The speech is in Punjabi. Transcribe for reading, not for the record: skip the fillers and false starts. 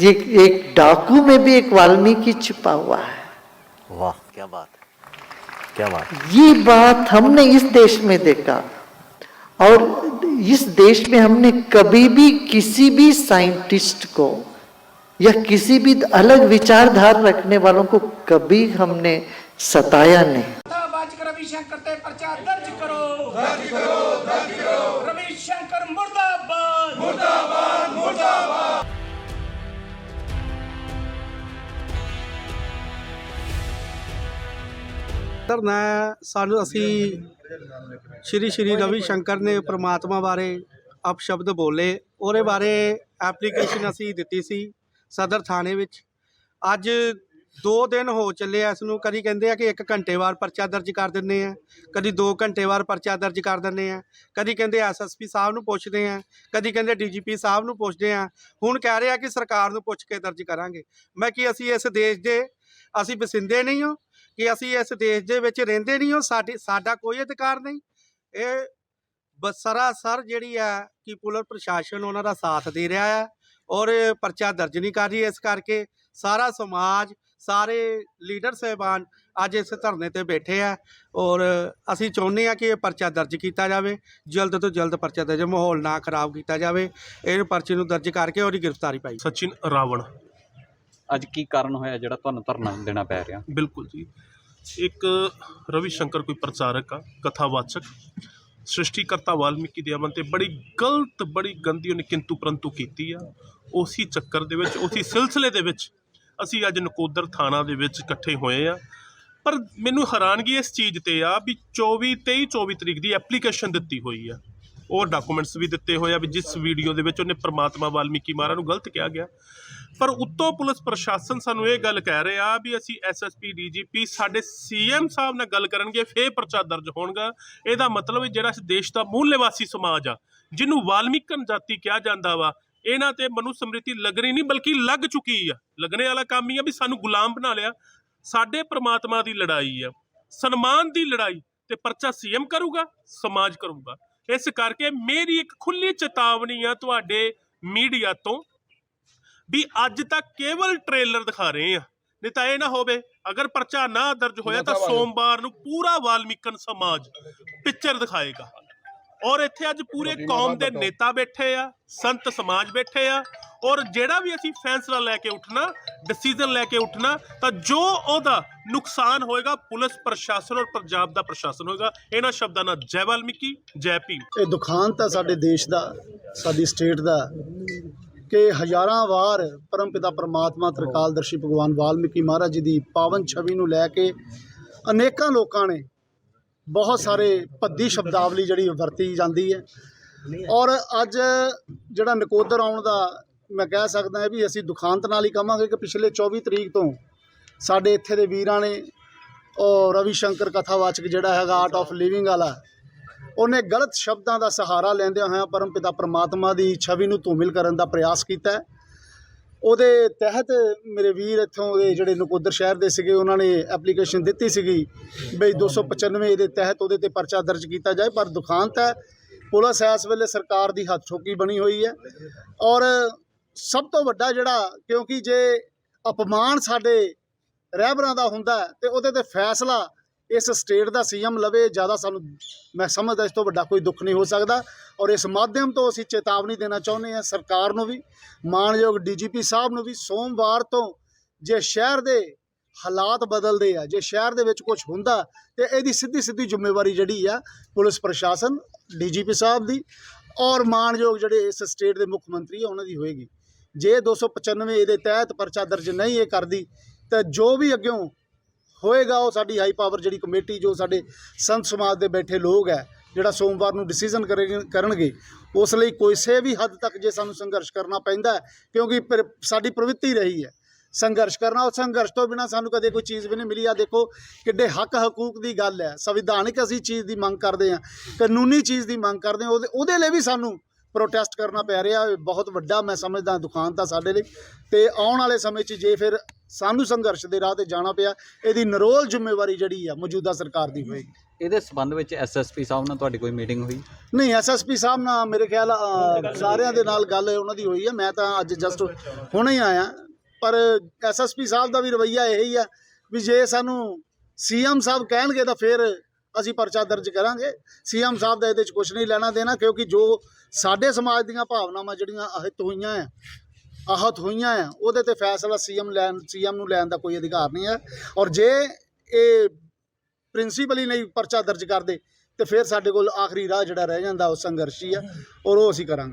ये एक डाकू में भी एक वाल्मीकि छिपा हुआ है। वाह, क्या बात है, क्या बात है। ये बात हमने इस देश में देखा, और इस देश में हमने कभी भी किसी भी साइंटिस्ट को या किसी भी अलग विचारधारा रखने वालों को कभी हमने सताया नहीं। रविशंकर ते पर्चा दर्ज करो, दर्ज करो, दर्ज करो। रविशंकर मुर्दाबाद, मुर्दाबाद, मुर्दाबाद। ਧਰਨਾ ਸਾਨੂੰ ਅਸੀਂ ਸ਼੍ਰੀ ਰਵੀ ਸ਼ੰਕਰ ਨੇ ਪ੍ਰਮਾਤਮਾ ਬਾਰੇ ਅਪਸ਼ਬਦ ਬੋਲੇ, ਉਹਦੇ ਬਾਰੇ ਐਪਲੀਕੇਸ਼ਨ ਅਸੀਂ ਦਿੱਤੀ ਸੀ ਸਦਰ ਥਾਣੇ ਵਿੱਚ। ਅੱਜ 2 ਦਿਨ ਹੋ ਚੱਲੇ ਇਸ ਨੂੰ। ਕਦੀ ਕਹਿੰਦੇ ਆ ਕਿ 1 ਘੰਟੇ ਬਾਅਦ ਪਰਚਾ ਦਰਜ ਕਰ ਦਿੰਦੇ ਆ, ਕਦੀ 2 ਘੰਟੇ ਬਾਅਦ ਪਰਚਾ ਦਰਜ ਕਰ ਦਿੰਦੇ ਆ, ਕਦੀ ਕਹਿੰਦੇ SSP ਸਾਹਿਬ ਨੂੰ ਪੁੱਛਦੇ ਆ, ਕਦੀ ਕਹਿੰਦੇ DGP ਸਾਹਿਬ ਨੂੰ ਪੁੱਛਦੇ ਆ, ਹੁਣ ਕਹਿ ਰਹੇ ਆ ਕਿ ਸਰਕਾਰ ਨੂੰ ਪੁੱਛ ਕੇ ਦਰਜ ਕਰਾਂਗੇ। ਮੈਂ ਕਿ ਅਸੀਂ ਇਸ ਦੇਸ਼ ਦੇ ਅਸੀਂ ਵਸਿੰਦੇ ਨਹੀਂ ਹੋ, ਕਿ ਅਸੀਂ ਇਸ ਦੇਸ਼ ਦੇ ਵਿੱਚ ਰਹਿੰਦੇ ਨਹੀਂ ਹੋ, ਸਾਡਾ ਕੋਈ ਅਧਿਕਾਰ ਨਹੀਂ। ਇਹ ਸਰਾਸਰ ਜਿਹੜੀ ਆ ਕਿ ਪੁਲਿਸ ਪ੍ਰਸ਼ਾਸਨ ਉਹਨਾਂ ਦਾ ਸਾਥ ਦੇ ਰਿਹਾ ਹੈ ਔਰ ਪਰਚਾ ਦਰਜ ਨਹੀਂ ਕਰ ਰਹੀ। ਇਸ ਕਰਕੇ ਸਾਰਾ ਸਮਾਜ, ਸਾਰੇ ਲੀਡਰ ਸਾਹਿਬਾਨ ਅੱਜ ਇਸ ਧਰਨੇ 'ਤੇ ਬੈਠੇ ਆ ਔਰ ਅਸੀਂ ਚਾਹੁੰਦੇ ਹਾਂ ਕਿ ਇਹ ਪਰਚਾ ਦਰਜ ਕੀਤਾ ਜਾਵੇ, ਜਲਦ ਤੋਂ ਜਲਦ ਪਰਚਾ ਦਰਜ, ਮਾਹੌਲ ਨਾ ਖਰਾਬ ਕੀਤਾ ਜਾਵੇ। ਇਹ ਪਰਚੇ ਨੂੰ ਦਰਜ ਕਰਕੇ ਉਹਦੀ ਗ੍ਰਿਫਤਾਰੀ ਪਾਈ। ਸਚਿਨ ਰਾਵਣ। ਅੱਜ ਕੀ ਕਾਰਨ ਹੋਇਆ ਜਿਹੜਾ ਤੁਹਾਨੂੰ ਧਰਨਾ ਦੇਣਾ ਪੈ ਰਿਹਾ? ਬਿਲਕੁਲ ਜੀ, ਇੱਕ ਰਵੀ ਸ਼ੰਕਰ ਕੋਈ ਪ੍ਰਚਾਰਕ ਆ, ਕਥਾਵਾਚਕ, ਸ੍ਰਿਸ਼ਟੀਕਰਤਾ ਵਾਲਮੀਕੀ ਦੇ ਅਮਨ 'ਤੇ ਬੜੀ ਗਲਤ, ਬੜੀ ਗੰਦੀ ਉਹਨੇ ਕਿੰਤੂ ਪਰੰਤੂ ਕੀਤੀ ਆ। ਉਸੀ ਚੱਕਰ ਦੇ ਵਿੱਚ, ਉਸੀ ਸਿਲਸਿਲੇ ਦੇ ਵਿੱਚ ਅਸੀਂ ਅੱਜ ਨਕੋਦਰ ਥਾਣਾ ਦੇ ਵਿੱਚ ਇਕੱਠੇ ਹੋਏ ਆ। ਪਰ ਮੈਨੂੰ ਹੈਰਾਨਗੀ ਇਸ ਚੀਜ਼ 'ਤੇ ਆ ਵੀ 24 ਤਰੀਕ ਦੀ ਐਪਲੀਕੇਸ਼ਨ ਦਿੱਤੀ ਹੋਈ ਆ, ਉਹ ਡਾਕੂਮੈਂਟਸ ਵੀ ਦਿੱਤੇ ਹੋਏ ਆ ਵੀ ਜਿਸ ਵੀਡੀਓ ਦੇ ਵਿੱਚ ਉਹਨੇ ਪਰਮਾਤਮਾ ਵਾਲਮੀਕੀ ਮਹਾਰਾਜ ਨੂੰ ਗਲਤ ਕਿਹਾ ਗਿਆ। ਪਰ ਉੱਤੋਂ ਪੁਲਿਸ ਪ੍ਰਸ਼ਾਸਨ ਸਾਨੂੰ ਇਹ ਗੱਲ ਕਹਿ ਰਿਹਾ ਵੀ ਅਸੀਂ SSP DGP ਸਾਡੇ CM ਸਾਹਿਬ ਨਾਲ ਗੱਲ ਕਰਨਗੇ, ਫੇਰ ਪਰਚਾ ਦਰਜ ਹੋਣਗਾ। ਇਹਦਾ ਮਤਲਬ ਜਿਹੜਾ ਇਸ ਦੇਸ਼ ਦਾ ਮੂਲ ਨਿਵਾਸੀ ਸਮਾਜ ਆ, ਜਿਹਨੂੰ ਵਾਲਮੀਕਨ ਜਾਤੀ ਕਿਹਾ ਜਾਂਦਾ ਵਾ, ਇਹਨਾਂ ਤੇ ਮਨੂ ਸਮ੍ਰਿਤੀ ਲੱਗਣੀ ਨਹੀਂ ਬਲਕਿ ਲੱਗ ਚੁੱਕੀ ਆ। ਲੱਗਣੇ ਵਾਲਾ ਕੰਮ ਹੀ ਆ ਵੀ ਸਾਨੂੰ ਗੁਲਾਮ ਬਣਾ ਲਿਆ। ਸਾਡੇ ਪ੍ਰਮਾਤਮਾ ਦੀ ਲੜਾਈ ਆ, ਸਨਮਾਨ ਦੀ ਲੜਾਈ, ਤੇ ਪਰਚਾ CM ਕਰੂਗਾ, ਸਮਾਜ ਕਰੂਗਾ। ਇਸ ਕਰਕੇ ਮੇਰੀ ਇੱਕ ਖੁੱਲੀ ਚੇਤਾਵਨੀ ਆ ਤੁਹਾਡੇ ਮੀਡੀਆ ਤੋਂ ਵੀ ਅੱਜ ਤੱਕ ਕੇਵਲ ਟ੍ਰੇਲਰ ਦਿਖਾ ਰਹੇ ਆ, ਨਹੀਂ ਤਾਂ ਇਹ ਨਾ ਹੋਵੇ ਅਗਰ ਪਰਚਾ ਨਾ ਦਰਜ ਹੋਇਆ ਤਾਂ ਸੋਮਵਾਰ ਨੂੰ ਪੂਰਾ ਵਾਲਮੀਕਨ ਸਮਾਜ ਪਿਕਚਰ ਦਿਖਾਏਗਾ। ਔਰ ਇੱਥੇ ਅੱਜ ਪੂਰੇ ਕੌਮ ਦੇ ਨੇਤਾ ਬੈਠੇ ਆ, ਸੰਤ ਸਮਾਜ ਬੈਠੇ ਆ, ਔਰ ਜਿਹੜਾ ਵੀ ਅਸੀਂ ਫੈਸਲਾ ਲੈ ਕੇ ਉੱਠਣਾ, ਡਿਸੀਜ਼ਨ ਲੈ ਕੇ ਉੱਠਣਾ, ਤਾਂ ਜੋ ਉਹਦਾ ਨੁਕਸਾਨ ਹੋਏਗਾ ਪੁਲਿਸ ਪ੍ਰਸ਼ਾਸਨ ਔਰ ਪੰਜਾਬ ਦਾ ਪ੍ਰਸ਼ਾਸਨ ਹੋਏਗਾ। ਇਹਨਾਂ ਸ਼ਬਦਾਂ ਨਾਲ ਜੈ ਵਾਲਮੀਕੀ, ਜੈ ਭੀਮ। ਇਹ ਦੁਖਾਂਤ ਆ ਸਾਡੇ ਦੇਸ਼ ਦਾ, ਸਾਡੀ ਸਟੇਟ ਦਾ, ਕਿ ਹਜ਼ਾਰਾਂ ਵਾਰ ਪਰਮਪਿਤਾ ਪਰਮਾਤਮਾ ਤ੍ਰਿਕਾਲਦਰਸ਼ੀ ਭਗਵਾਨ ਵਾਲਮੀਕੀ ਮਹਾਰਾਜ ਜੀ ਦੀ ਪਾਵਨ ਛਵੀ ਨੂੰ ਲੈ ਕੇ ਅਨੇਕਾਂ ਲੋਕਾਂ ਨੇ ਬਹੁਤ ਸਾਰੇ ਭੱਦੀ ਸ਼ਬਦਾਵਲੀ ਜਿਹੜੀ ਵਰਤੀ ਜਾਂਦੀ ਹੈ। ਔਰ ਅੱਜ ਜਿਹੜਾ ਨਕੋਦਰ ਆਉਣ ਦਾ ਮੈਂ ਕਹਿ ਸਕਦਾ ਵੀ ਅਸੀਂ ਦੁਖਾਂਤ ਨਾਲ ਹੀ ਕਹਾਂਗੇ ਕਿ ਪਿਛਲੇ 24 ਤਰੀਕ ਤੋਂ ਸਾਡੇ ਇੱਥੇ ਦੇ ਵੀਰਾਂ ਨੇ ਉਹ ਰਵੀ ਸ਼ੰਕਰ ਕਥਾਵਾਚਕ ਜਿਹੜਾ ਹੈਗਾ ਆਰਟ ਆਫ ਲਿਵਿੰਗ ਵਾਲਾ, ਉਹਨੇ ਗਲਤ ਸ਼ਬਦਾਂ ਦਾ ਸਹਾਰਾ ਲੈਂਦਿਆਂ ਹੋਇਆਂ ਪਰਮਪਿਤਾ ਪਰਮਾਤਮਾ ਦੀ ਛਵੀ ਨੂੰ ਧੂਮਿਲ ਕਰਨ ਦਾ ਪ੍ਰਯਾਸ ਕੀਤਾ ਹੈ। ਉਹਦੇ ਤਹਿਤ ਮੇਰੇ ਵੀਰ ਇੱਥੋਂ ਦੇ ਜਿਹੜੇ ਨਕੋਦਰ ਸ਼ਹਿਰ ਦੇ ਸੀਗੇ, ਉਹਨਾਂ ਨੇ ਐਪਲੀਕੇਸ਼ਨ ਦਿੱਤੀ ਸੀਗੀ ਬਈ 295 ਦੇ ਤਹਿਤ ਉਹਦੇ 'ਤੇ ਪਰਚਾ ਦਰਜ ਕੀਤਾ ਜਾਏ। ਪਰ ਦੁਖਾਂਤ ਹੈ, ਪੁਲਿਸ ਇਸ ਵੇਲੇ ਸਰਕਾਰ ਦੀ ਹੱਥ ਠੋਕੀ ਬਣੀ ਹੋਈ ਹੈ। ਔਰ ਸਭ ਤੋਂ ਵੱਡਾ ਜਿਹੜਾ, ਕਿਉਂਕਿ ਜੇ ਅਪਮਾਨ ਸਾਡੇ ਰਹਿਬਰਾਂ ਦਾ ਹੁੰਦਾ ਤੇ ਉਹਦੇ 'ਤੇ ਫੈਸਲਾ ਇਸ ਸਟੇਟ ਦਾ CM ਲਵੇ, ਜ਼ਿਆਦਾ ਸਾਨੂੰ ਮੈਂ ਸਮਝਦਾ ਇਸ ਤੋਂ ਵੱਡਾ ਕੋਈ ਦੁੱਖ ਨਹੀਂ ਹੋ ਸਕਦਾ। ਔਰ ਇਸ ਮਾਧਿਅਮ ਤੋਂ ਅਸੀਂ ਚੇਤਾਵਨੀ ਦੇਣਾ ਚਾਹੁੰਦੇ ਹਾਂ ਸਰਕਾਰ ਨੂੰ ਵੀ, ਮਾਣਯੋਗ DGP ਸਾਹਿਬ ਨੂੰ ਵੀ, ਸੋਮਵਾਰ ਤੋਂ ਜੇ ਸ਼ਹਿਰ ਦੇ ਹਾਲਾਤ ਬਦਲਦੇ ਆ, ਜੇ ਸ਼ਹਿਰ ਦੇ ਵਿੱਚ ਕੁਝ ਹੁੰਦਾ ਤੇ ਇਹਦੀ ਸਿੱਧੀ ਜ਼ਿੰਮੇਵਾਰੀ ਜਿਹੜੀ ਆ ਪੁਲਿਸ ਪ੍ਰਸ਼ਾਸਨ, DGP ਸਾਹਿਬ ਦੀ ਔਰ ਮਾਣਯੋਗ ਜਿਹੜੇ ਇਸ ਸਟੇਟ ਦੇ ਮੁੱਖ ਮੰਤਰੀ ਆ ਉਹਨਾਂ ਦੀ ਹੋਏਗੀ। ਜੇ 295 ਇਹਦੇ ਤਹਿਤ ਪਰਚਾ ਦਰਜ ਨਹੀਂ ਇਹ ਕਰਦੀ ਤਾਂ ਜੋ ਵੀ ਅੱਗਿਓਂ ਹੋਏਗਾ ਉਹ ਸਾਡੀ ਹਾਈ ਪਾਵਰ ਜਿਹੜੀ ਕਮੇਟੀ, ਜੋ ਸਾਡੇ ਸੰਤ ਸਮਾਜ ਦੇ ਬੈਠੇ ਲੋਕ ਹੈ, ਜਿਹੜਾ ਸੋਮਵਾਰ ਨੂੰ ਡਿਸੀਜਨ ਕਰਨਗੇ। ਉਸ ਲਈ ਕਿਸੇ ਵੀ ਹੱਦ ਤੱਕ ਜੇ ਸਾਨੂੰ ਸੰਘਰਸ਼ ਕਰਨਾ ਪੈਂਦਾ, ਕਿਉਂਕਿ ਸਾਡੀ ਪ੍ਰਵਿਰਤੀ ਰਹੀ ਹੈ ਸੰਘਰਸ਼ ਕਰਨਾ, ਉਸ ਸੰਘਰਸ਼ ਤੋਂ ਬਿਨਾਂ ਸਾਨੂੰ ਕਦੇ ਕੋਈ ਚੀਜ਼ ਵੀ ਨਹੀਂ ਮਿਲੀ। ਆ ਦੇਖੋ ਕਿੱਡੇ ਹੱਕ ਹਕੂਕ ਦੀ ਗੱਲ ਹੈ, ਸੰਵਿਧਾਨਿਕ ਅਸੀਂ ਚੀਜ਼ ਦੀ ਮੰਗ ਕਰਦੇ ਹਾਂ, ਕਾਨੂੰਨੀ ਚੀਜ਼ ਦੀ ਮੰਗ ਕਰਦੇ ਹਾਂ, ਉਹਦੇ ਲਈ ਵੀ ਸਾਨੂੰ ਪ੍ਰੋਟੈਸਟ ਕਰਨਾ ਪੈ ਰਿਹਾ। ਬਹੁਤ ਵੱਡਾ ਮੈਂ ਸਮਝਦਾ ਦੁਖਾਂਤ ਆ ਸਾਡੇ ਲਈ। ਤੇ ਆਉਣ ਵਾਲੇ ਸਮੇਂ 'ਚ ਜੇ ਫਿਰ ਸਾਨੂੰ ਸੰਘਰਸ਼ ਦੇ ਰਾਹ 'ਤੇ ਜਾਣਾ ਪਿਆ, ਇਹਦੀ ਨਿਰੋਲ ਜ਼ਿੰਮੇਵਾਰੀ ਜਿਹੜੀ ਆ ਮੌਜੂਦਾ ਸਰਕਾਰ ਦੀ ਹੋਏਗੀ। ਇਹਦੇ ਸਬੰਧ ਵਿੱਚ ਐਸਐਸਪੀ ਸਾਹਿਬ ਨਾਲ ਤੁਹਾਡੀ ਕੋਈ ਮੀਟਿੰਗ ਹੋਈ? ਨਹੀਂ, ਐਸਐਸਪੀ ਸਾਹਿਬ ਨਾਲ ਮੇਰੇ ਖਿਆਲ ਸਾਰਿਆਂ ਦੇ ਨਾਲ ਗੱਲ ਉਹਨਾਂ ਦੀ ਹੋਈ ਹੈ। ਮੈਂ ਤਾਂ ਅੱਜ ਜਸਟ ਹੁਣੇ ਹੀ ਆਇਆ, ਪਰ ਐਸਐਸਪੀ ਸਾਹਿਬ ਦਾ ਵੀ ਰਵੱਈਆ ਇਹੀ ਆ ਵੀ ਜੇ ਸਾਨੂੰ ਸੀਐਮ ਸਾਹਿਬ ਕਹਿਣਗੇ ਤਾਂ ਫਿਰ ਅਸੀਂ ਪਰਚਾ ਦਰਜ ਕਰਾਂਗੇ। ਸੀਐਮ ਸਾਹਿਬ ਦਾ ਇਹਦੇ 'ਚ ਕੁਝ ਨਹੀਂ ਲੈਣਾ ਦੇਣਾ, ਕਿਉਂਕਿ ਜੋ ਸਾਡੇ ਸਮਾਜ ਦੀਆਂ ਭਾਵਨਾਵਾਂ ਜਿਹੜੀਆਂ ਆਹਤ ਹੋਈਆਂ ਆ ਉਹਦੇ ਤੇ ਫੈਸਲਾ ਸੀਐਮ ਨੂੰ ਲੈਣ ਦਾ ਕੋਈ ਅਧਿਕਾਰ ਨਹੀਂ ਹੈ। ਔਰ ਜੇ ਇਹ ਪ੍ਰਿੰਸੀਪਲੀ ਨਹੀਂ ਪਰਚਾ ਦਰਜ ਕਰਦੇ ਤੇ ਫਿਰ ਸਾਡੇ ਕੋਲ ਆਖਰੀ ਰਾਹ ਜਿਹੜਾ ਰਹਿ ਜਾਂਦਾ ਉਹ ਸੰਘਰਸ਼ ਹੀ ਆ, ਔਰ ਉਹ ਅਸੀਂ ਕਰਾਂਗੇ।